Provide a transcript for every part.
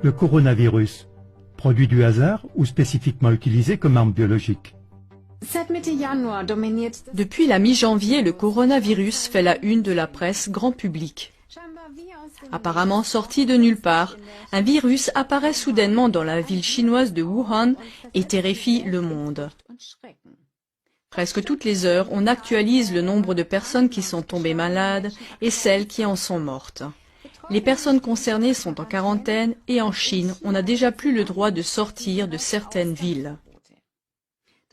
Le coronavirus, produit du hasard ou spécifiquement utilisé comme arme biologique? Depuis la mi-janvier, le coronavirus fait la une de la presse grand public. Apparemment sorti de nulle part, un virus apparaît soudainement dans la ville chinoise de Wuhan et terrifie le monde. Presque toutes les heures, on actualise le nombre de personnes qui sont tombées malades et celles qui en sont mortes. Les personnes concernées sont en quarantaine et en Chine, on n'a déjà plus le droit de sortir de certaines villes.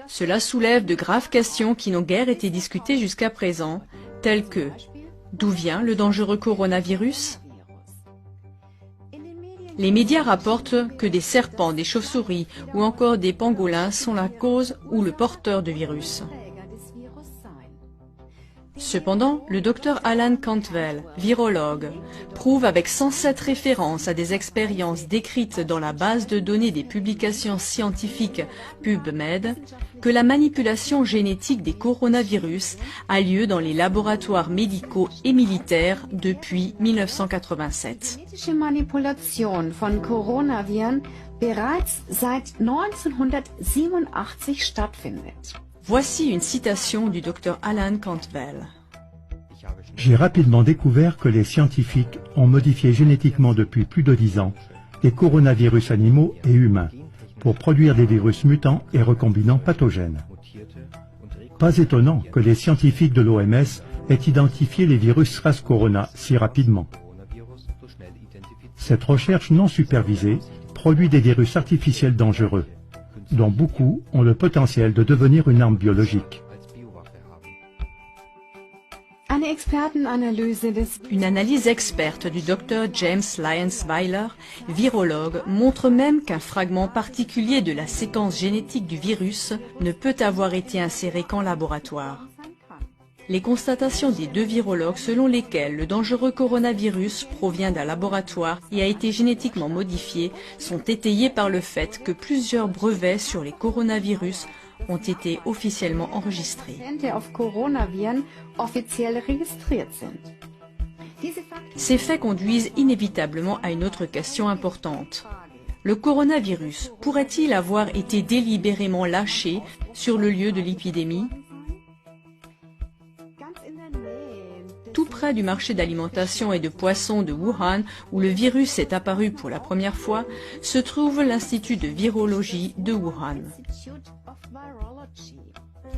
Cela soulève de graves questions qui n'ont guère été discutées jusqu'à présent, telles que: d'où vient le dangereux coronavirus? Les médias rapportent que des serpents, des chauves-souris ou encore des pangolins sont la cause ou le porteur du virus. Cependant, le docteur Alan Cantwell, virologue, prouve avec 107 références à des expériences décrites dans la base de données des publications scientifiques PubMed que la manipulation génétique des coronavirus a lieu dans les laboratoires médicaux et militaires depuis 1987. Genetische Manipulation von Coronaviren bereits seit 1987 stattfindet. Voici une citation du docteur Alan Cantwell. J'ai rapidement découvert que les scientifiques ont modifié génétiquement depuis plus de 10 ans les coronavirus animaux et humains pour produire des virus mutants et recombinants pathogènes. Pas étonnant que les scientifiques de l'OMS aient identifié les virus SARS-Corona si rapidement. Cette recherche non supervisée produit des virus artificiels dangereux, dont beaucoup ont le potentiel de devenir une arme biologique. Une analyse experte du Dr James Lyons-Weiler, virologue, montre même qu'un fragment particulier de la séquence génétique du virus ne peut avoir été inséré qu'en laboratoire. Les constatations des deux virologues selon lesquelles le dangereux coronavirus provient d'un laboratoire et a été génétiquement modifié sont étayées par le fait que plusieurs brevets sur les coronavirus ont été officiellement enregistrés. Ces faits conduisent inévitablement à une autre question importante. Le coronavirus pourrait-il avoir été délibérément lâché sur le lieu de l'épidémie? Tout près du marché d'alimentation et de poissons de Wuhan, où le virus est apparu pour la première fois, se trouve l'Institut de virologie de Wuhan.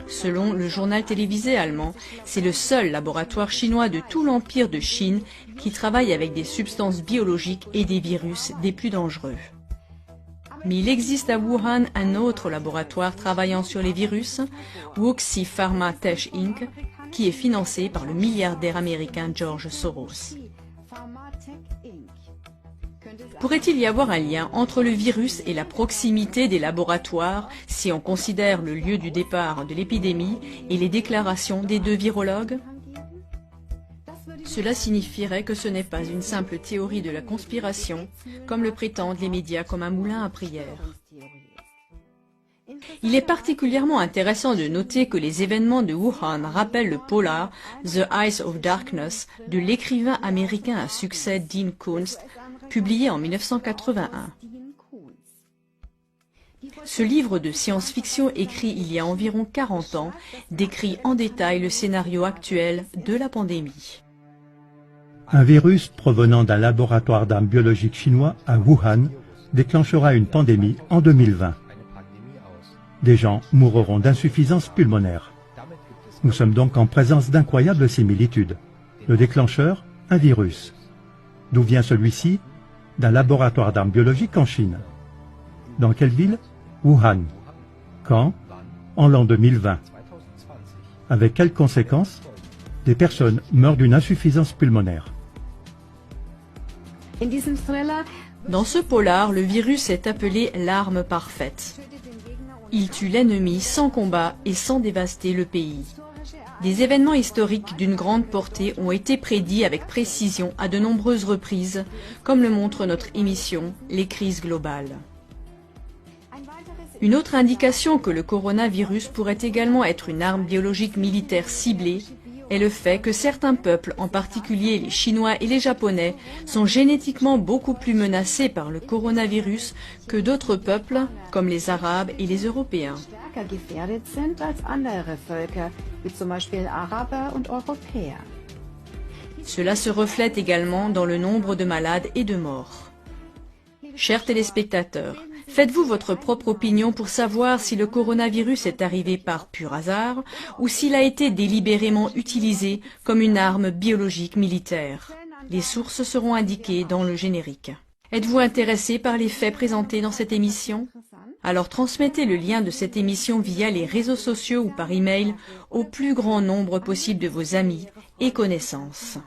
Selon le journal télévisé allemand, c'est le seul laboratoire chinois de tout l'empire de Chine qui travaille avec des substances biologiques et des virus des plus dangereux. Mais il existe à Wuhan un autre laboratoire travaillant sur les virus, Wuxi Pharma Tech Inc., qui est financé par le milliardaire américain George Soros. Pourrait-il y avoir un lien entre le virus et la proximité des laboratoires si on considère le lieu du départ de l'épidémie et les déclarations des deux virologues? Cela signifierait que ce n'est pas une simple théorie de la conspiration, comme le prétendent les médias comme un moulin à prière. Il est particulièrement intéressant de noter que les événements de Wuhan rappellent le polar The Eyes of Darkness de l'écrivain américain à succès Dean Koontz, publié en 1981. Ce livre de science-fiction écrit il y a environ 40 ans décrit en détail le scénario actuel de la pandémie. Un virus provenant d'un laboratoire d'armes biologiques chinois à Wuhan déclenchera une pandémie en 2020. Des gens mourront d'insuffisance pulmonaire. Nous sommes donc en présence d'incroyables similitudes. Le déclencheur, un virus. D'où vient celui-ci? D'un laboratoire d'armes biologiques en Chine. Dans quelle ville? Wuhan. Quand? En l'an 2020. Avec quelles conséquences? Des personnes meurent d'une insuffisance pulmonaire. Dans ce polar, le virus est appelé l'arme parfaite. Il tue l'ennemi sans combat et sans dévaster le pays. Des événements historiques d'une grande portée ont été prédits avec précision à de nombreuses reprises, comme le montre notre émission « Les crises globales ». Une autre indication que le coronavirus pourrait également être une arme biologique militaire ciblée est le fait que certains peuples, en particulier les Chinois et les Japonais, sont génétiquement beaucoup plus menacés par le coronavirus que d'autres peuples, comme les Arabes et les Européens. Stärker gefährdet sind als andere Völker, wie zum Beispiel Araber und Europäer. Cela se reflète également dans le nombre de malades et de morts. Chers téléspectateurs, faites-vous votre propre opinion pour savoir si le coronavirus est arrivé par pur hasard ou s'il a été délibérément utilisé comme une arme biologique militaire. Les sources seront indiquées dans le générique. Êtes-vous intéressé par les faits présentés dans cette émission? Alors transmettez le lien de cette émission via les réseaux sociaux ou par email au plus grand nombre possible de vos amis et connaissances.